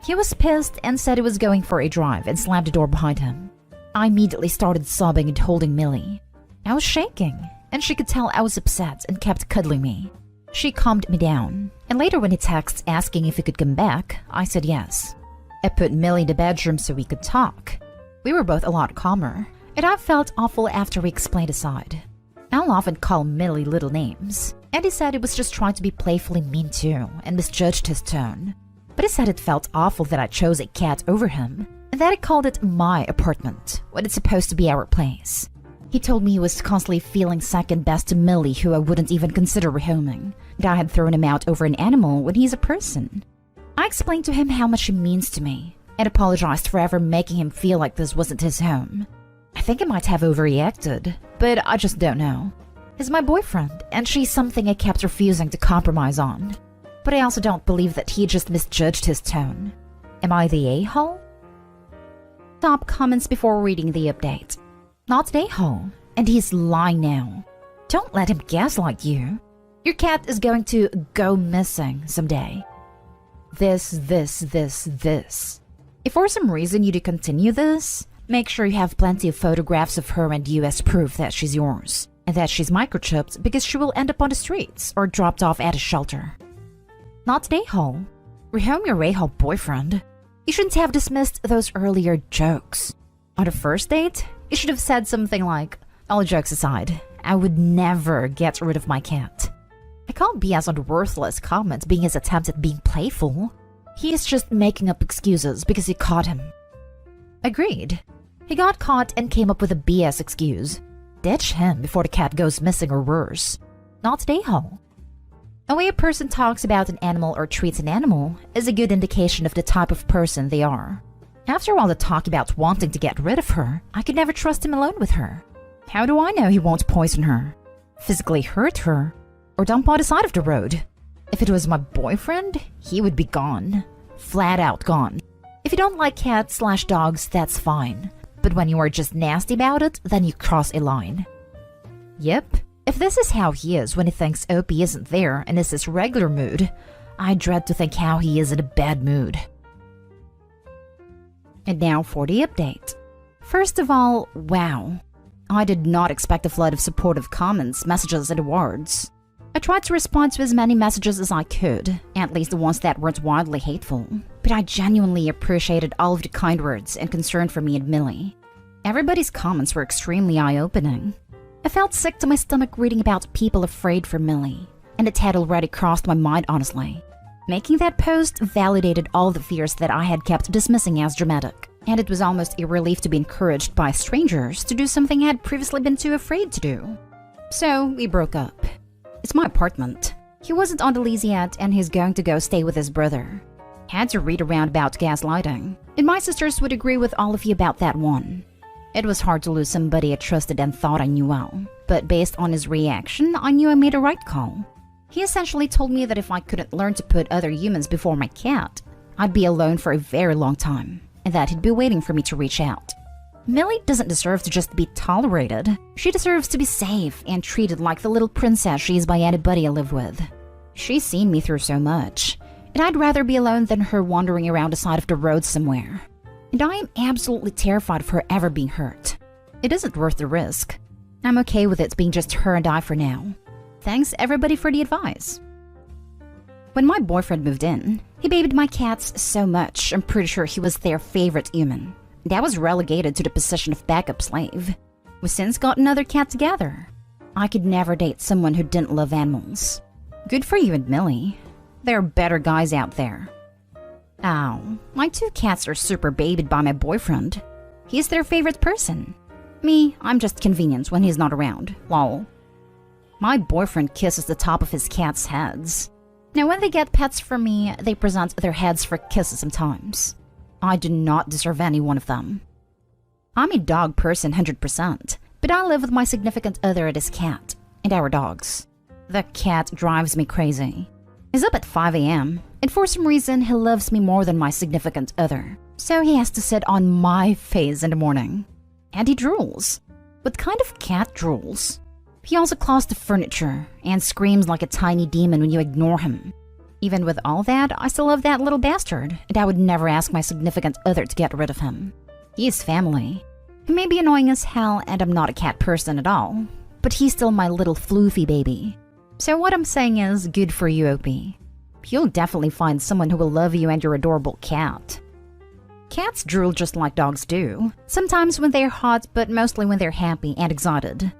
He was pissed and said he was going for a drive and slammed the door behind him. I immediately started sobbing and holding Millie. I was shaking, and she could tell I was upset and kept cuddling me. She calmed me down, and later when he texted asking if he could come back, I said yes. I put Millie in the bedroom so we could talk. We were both a lot calmer, and I felt awful after we explained aside. I'll often call Millie little names, and he said he was just trying to be playfully mean too and misjudged his tone. But he said it felt awful that I chose a cat over him, and that I called it my apartment when it's supposed to be our place. He told me he was constantly feeling second best to Millie, who I wouldn't even consider rehoming, and I had thrown him out over an animal when he's a person. I explained to him how much he means to me, and apologized for ever making him feel like this wasn't his home. I think I might have overreacted, but I just don't know. He's my boyfriend, and she's something I kept refusing to compromise on. But I also don't believe that he just misjudged his tone. Am I the a-hole? Top comments before reading the update. Not an a-hole, and he's lying now. Don't let him gaslight you. Your cat is going to go missing someday. This. If for some reason you do continue this, make sure you have plenty of photographs of her and you as proof that she's yours, and that she's microchipped because she will end up on the streets or dropped off at a shelter. Not an a-hole. Rehome your a-hole boyfriend. You shouldn't have dismissed those earlier jokes. On a first date, you should have said something like, "All jokes aside, I would never get rid of my cat. I can't BS on the worthless comments being his attempt at being playful. He is just making up excuses because you caught him. Agreed. He got caught and came up with a BS excuse. Ditch him before the cat goes missing or worse. Not today, Hall. The way a person talks about an animal or treats an animal is a good indication of the type of person they are. After all the talk about wanting to get rid of her, I could never trust him alone with her. How do I know he won't poison her, physically hurt her, or dump on the side of the road? If it was my boyfriend, he would be gone. Flat out gone. If you don't like cats/dogs, that's fine. But when you are just nasty about it, then you cross a line. Yep, if this is how he is when he thinks Opie isn't there and is his regular mood, I dread to think how he is in a bad mood. And now for the update. First of all, wow. I did not expect a flood of supportive comments, messages, and awards. I tried to respond to as many messages as I could, at least the ones that weren't wildly hateful, but I genuinely appreciated all of the kind words and concern for me and Millie. Everybody's comments were extremely eye-opening. I felt sick to my stomach reading about people afraid for Millie, and it had already crossed my mind honestly. Making that post validated all the fears that I had kept dismissing as dramatic, and it was almost a relief to be encouraged by strangers to do something I had previously been too afraid to do. So we broke up. It's my apartment. He wasn't on the lease yet, and he's going to go stay with his brother. Had to read around about gaslighting, and my sisters would agree with all of you about that one. It was hard to lose somebody I trusted and thought I knew well, but based on his reaction, I knew I made a right call. He essentially told me that if I couldn't learn to put other humans before my cat, I'd be alone for a very long time, and that he'd be waiting for me to reach out. Millie doesn't deserve to just be tolerated. She deserves to be safe and treated like the little princess she is by anybody I live with. She's seen me through so much, and I'd rather be alone than her wandering around the side of the road somewhere. And I am absolutely terrified of her ever being hurt. It isn't worth the risk. I'm okay with it being just her and I for now. Thanks everybody for the advice. When my boyfriend moved in, he babied my cats so much I'm pretty sure he was their favorite human. That was relegated to the position of backup slave. We since got another cat together. I could never date someone who didn't love animals. Good for you and Millie. There are better guys out there. Ow, my 2 cats are super babied by my boyfriend. He's their favorite person. Me, I'm just convenient when he's not around. Lol. My boyfriend kisses the top of his cats' heads. Now when they get pets from me, they present their heads for kisses sometimes. I do not deserve any one of them. I'm a dog person 100%, but I live with my significant other and his cat, and our dogs. The cat drives me crazy. He's up at 5 a.m., and for some reason he loves me more than my significant other, so he has to sit on my face in the morning. And he drools. What kind of cat drools? He also claws the furniture and screams like a tiny demon when you ignore him. Even with all that, I still love that little bastard, and I would never ask my significant other to get rid of him. He is family. He may be annoying as hell, and I'm not a cat person at all, but he's still my little floofy baby. So what I'm saying is, good for you, Opie. You'll definitely find someone who will love you and your adorable cat. Cats drool just like dogs do, sometimes when they're hot, but mostly when they're happy and excited.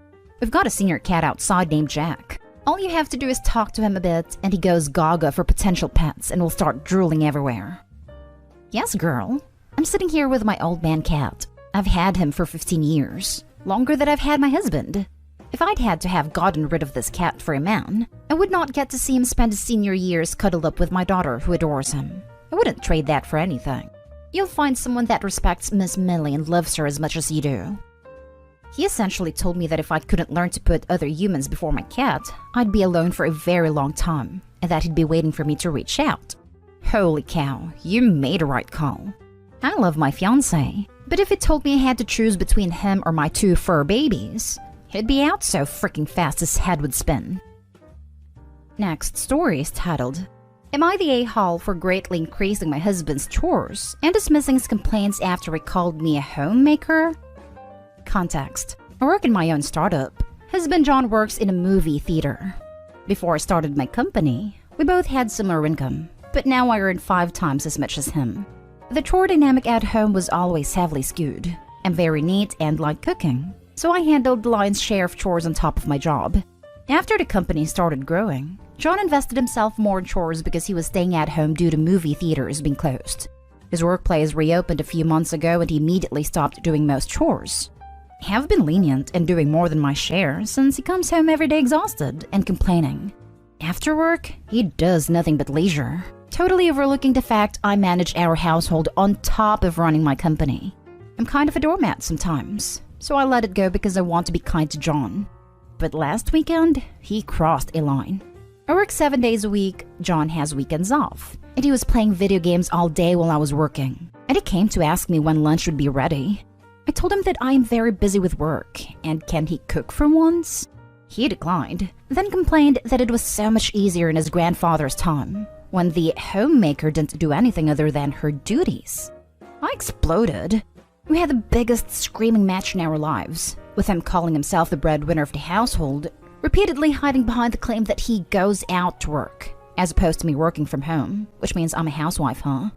We've got a senior cat outside named Jack. All you have to do is talk to him a bit, and he goes gaga for potential pets and will start drooling everywhere. Yes, girl. I'm sitting here with my old man cat. I've had him for 15 years, longer than I've had my husband. If I'd had to have gotten rid of this cat for a man, I would not get to see him spend his senior years cuddled up with my daughter who adores him. I wouldn't trade that for anything. You'll find someone that respects Miss Millie and loves her as much as you do. He essentially told me that if I couldn't learn to put other humans before my cat, I'd be alone for a very long time, and that he'd be waiting for me to reach out. Holy cow, you made a right call. I love my fiancé, but if he told me I had to choose between him or my 2 fur babies, he'd be out so freaking fast his head would spin. Next story is titled, Am I the a-hole for greatly increasing my husband's chores and dismissing his complaints after he called me a homemaker? Context. I work in my own startup. Husband John works in a movie theater. Before I started my company, we both had similar income, but now I earn 5 times as much as him. The chore dynamic at home was always heavily skewed. I'm very neat and like cooking. so I handled the lion's share of chores on top of my job. After the company started growing, John invested himself more in chores because he was staying at home due to movie theaters being closed. His workplace reopened a few months ago and he immediately stopped doing most chores. I have been lenient in doing more than my share since he comes home every day exhausted and complaining. After work, he does nothing but leisure, totally overlooking the fact I manage our household on top of running my company. I'm kind of a doormat sometimes, so I let it go because I want to be kind to John. But last weekend, he crossed a line. I work 7 days a week, John has weekends off, and he was playing video games all day while I was working, and he came to ask me when lunch would be ready. I told him that I am very busy with work, and can he cook for once? He declined, then complained that it was so much easier in his grandfather's time, when the homemaker didn't do anything other than her duties. I exploded. We had the biggest screaming match in our lives, with him calling himself the breadwinner of the household, repeatedly hiding behind the claim that he goes out to work, as opposed to me working from home, which means I'm a housewife, huh?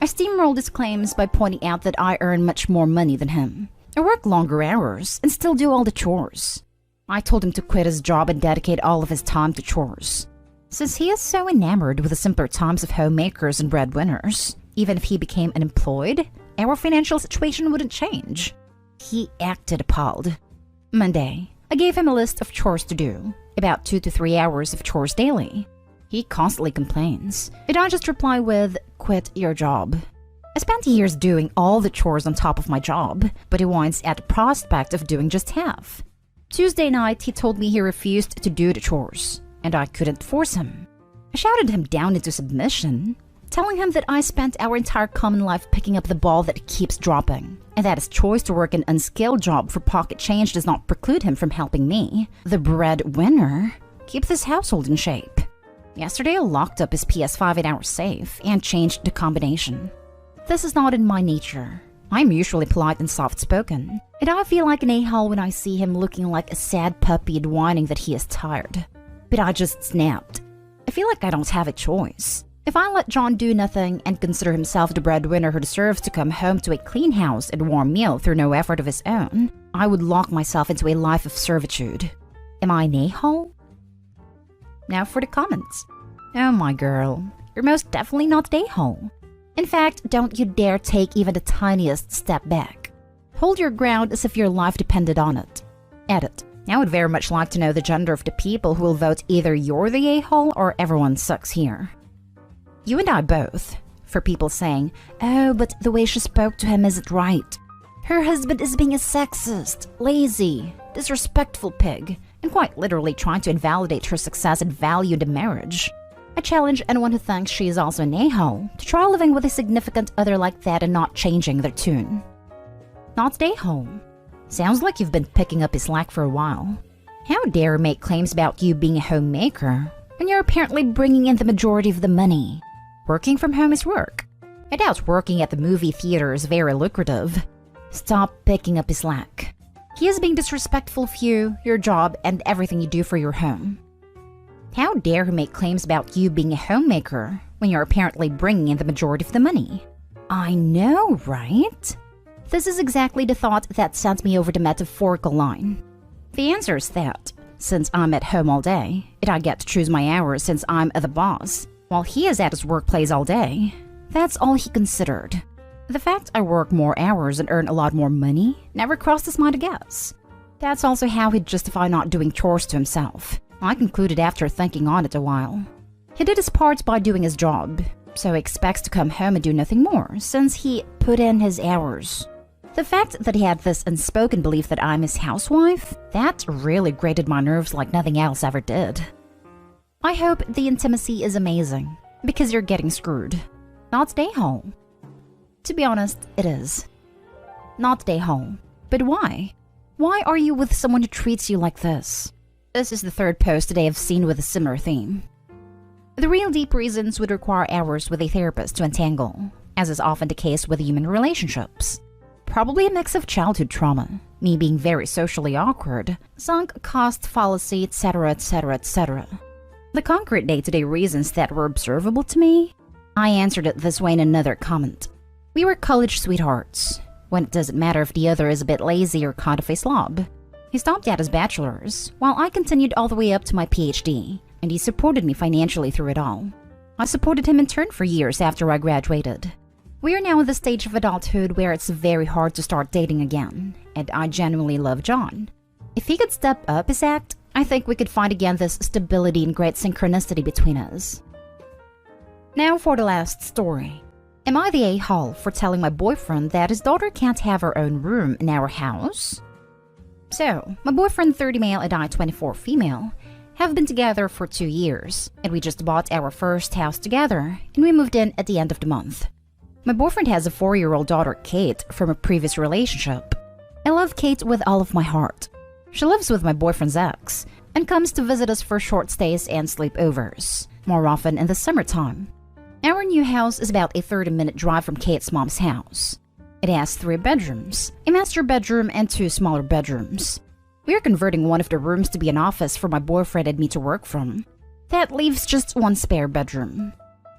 I steamrolled his claims by pointing out that I earn much more money than him. I work longer hours and still do all the chores. I told him to quit his job and dedicate all of his time to chores. Since he is so enamored with the simpler times of homemakers and breadwinners, even if he became unemployed, our financial situation wouldn't change. He acted appalled. Monday, I gave him a list of chores to do, about 2 to 3 hours of chores daily. He constantly complains, and I just reply with, quit your job. I spent years doing all the chores on top of my job, but he whines at the prospect of doing just half. Tuesday night, he told me he refused to do the chores, and I couldn't force him. I shouted him down into submission, telling him that I spent our entire common life picking up the ball that keeps dropping, and that his choice to work an unskilled job for pocket change does not preclude him from helping me, the breadwinner, keep this household in shape. Yesterday, I locked up his PS5 in our safe and changed the combination. This is not in my nature. I'm usually polite and soft-spoken, and I feel like an a-hole when I see him looking like a sad puppy and whining that he is tired. But I just snapped. I feel like I don't have a choice. If I let John do nothing and consider himself the breadwinner who deserves to come home to a clean house and warm meal through no effort of his own, I would lock myself into a life of servitude. Am I an a-hole? Now for the comments. Oh my girl, you're most definitely not an a-hole. In fact, don't you dare take even the tiniest step back. Hold your ground as if your life depended on it. Edit. I would very much like to know the gender of the people who will vote either you're the a-hole or everyone sucks here. You and I both. For people saying, oh, but the way she spoke to him isn't right. Her husband is being a sexist, lazy, disrespectful pig, and quite literally trying to invalidate her success and value in the marriage. I challenge anyone who thinks she is also an a-hole to try living with a significant other like that and not changing their tune. Not an a-hole. Sounds like you've been picking up his slack for a while. How dare make claims about you being a homemaker when you're apparently bringing in the majority of the money? Working from home is work. I doubt working at the movie theater is very lucrative. Stop picking up his slack. He is being disrespectful of you, your job, and everything you do for your home. How dare he make claims about you being a homemaker when you're apparently bringing in the majority of the money? I know, right? This is exactly the thought that sent me over the metaphorical line. The answer is that, since I'm at home all day, and I get to choose my hours since I'm the boss, while he is at his workplace all day, that's all he considered. The fact I work more hours and earn a lot more money never crossed his mind, I guess. That's also how he'd justify not doing chores to himself. I concluded after thinking on it a while. He did his part by doing his job, so he expects to come home and do nothing more, since he put in his hours. The fact that he had this unspoken belief that I'm his housewife, that really grated my nerves like nothing else ever did. I hope the intimacy is amazing, because you're getting screwed. Not stay home. To be honest, it is. Not stay home. But why? Why are you with someone who treats you like this? This is the third post today I've seen with a similar theme. The real deep reasons would require hours with a therapist to untangle, as is often the case with human relationships. Probably a mix of childhood trauma, me being very socially awkward, sunk cost fallacy, etc., etc., etc. The concrete day-to-day reasons that were observable to me? I answered it this way in another comment. We were college sweethearts, when it doesn't matter if the other is a bit lazy or kind of a slob. He stopped at his bachelor's, while I continued all the way up to my PhD, and he supported me financially through it all. I supported him in turn for years after I graduated. We are now in the stage of adulthood where it's very hard to start dating again, and I genuinely love John. If he could step up his act, I think we could find again this stability and great synchronicity between us. Now for the last story. Am I the a-hole for telling my boyfriend that his daughter can't have her own room in our house? So, my boyfriend 30 male and I 24 female have been together for 2 years, and we just bought our first house together, and we moved in at the end of the month. My boyfriend has a 4-year-old daughter, Kate, from a previous relationship. I love Kate with all of my heart. She lives with my boyfriend's ex, and comes to visit us for short stays and sleepovers, more often in the summertime. Our new house is about a 30-minute drive from Kate's mom's house. It has 3 bedrooms, a master bedroom and 2 smaller bedrooms. We are converting one of the rooms to be an office for my boyfriend and me to work from. That leaves just 1 spare bedroom.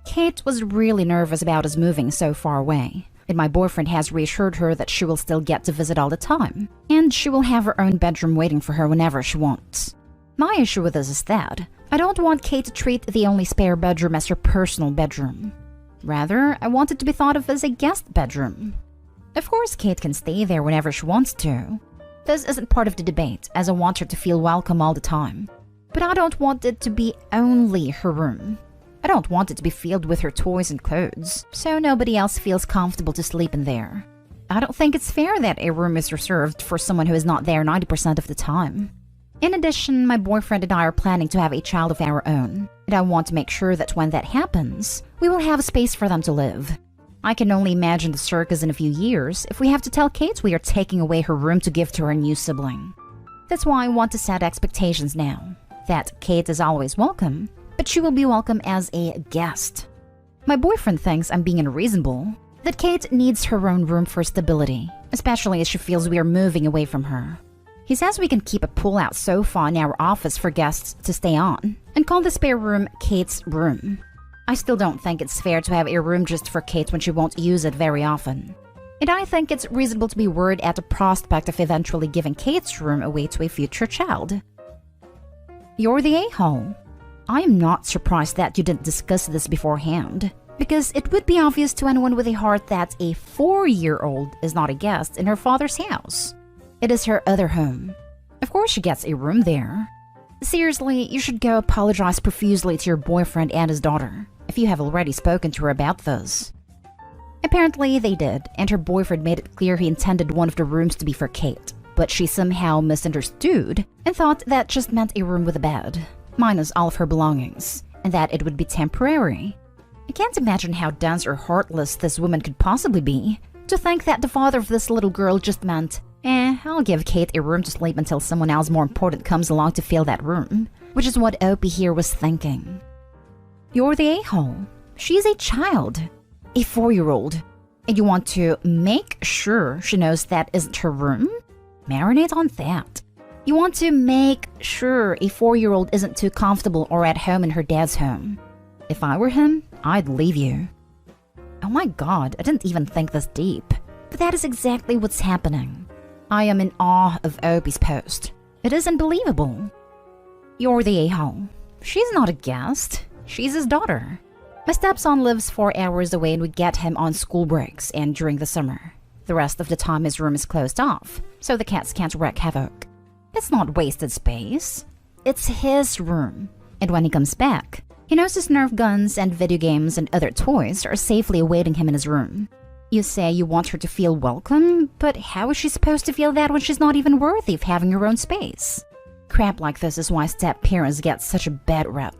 Kate was really nervous about us moving so far away, and my boyfriend has reassured her that she will still get to visit all the time, and she will have her own bedroom waiting for her whenever she wants. My issue with this is that I don't want Kate to treat the only spare bedroom as her personal bedroom. Rather, I want it to be thought of as a guest bedroom. Of course, Kate can stay there whenever she wants to. This isn't part of the debate, as I want her to feel welcome all the time. But I don't want it to be only her room. I don't want it to be filled with her toys and clothes, so nobody else feels comfortable to sleep in there. I don't think it's fair that a room is reserved for someone who is not there 90% of the time. In addition, my boyfriend and I are planning to have a child of our own, and I want to make sure that when that happens, we will have a space for them to live. I can only imagine the circus in a few years if we have to tell Kate we are taking away her room to give to her new sibling. That's why I want to set expectations now, that Kate is always welcome, but she will be welcome as a guest. My boyfriend thinks I'm being unreasonable, that Kate needs her own room for stability, especially as she feels we are moving away from her. He says we can keep a pull-out sofa in our office for guests to stay on, and call the spare room Kate's room. I still don't think it's fair to have a room just for Kate when she won't use it very often. And I think it's reasonable to be worried at the prospect of eventually giving Kate's room away to a future child. You're the a-hole. I am not surprised that you didn't discuss this beforehand, because it would be obvious to anyone with a heart that a 4-year-old is not a guest in her father's house. It is her other home. Of course she gets a room there. Seriously, you should go apologize profusely to your boyfriend and his daughter, if you have already spoken to her about this. Apparently they did, and her boyfriend made it clear he intended one of the rooms to be for Kate, but she somehow misunderstood and thought that just meant a room with a bed, minus all of her belongings, and that it would be temporary. I can't imagine how dense or heartless this woman could possibly be, to think that the father of this little girl just meant, I'll give Kate a room to sleep until someone else more important comes along to fill that room, which is what Opie here was thinking. You're the a-hole. She's a child, a 4-year-old, and you want to make sure she knows that isn't her room? Marinate on that. You want to make sure a 4-year-old isn't too comfortable or at home in her dad's home. If I were him, I'd leave you. Oh my god, I didn't even think this deep. But that is exactly what's happening. I am in awe of Opie's post. It is unbelievable. You're the a-hole. She's not a guest. She's his daughter. My stepson lives 4 hours away and we get him on school breaks and during the summer. The rest of the time his room is closed off, so the cats can't wreak havoc. It's not wasted space. It's his room. And when he comes back, he knows his Nerf guns and video games and other toys are safely awaiting him in his room. You say you want her to feel welcome, but how is she supposed to feel that when she's not even worthy of having her own space? Crap like this is why step-parents get such a bad rep.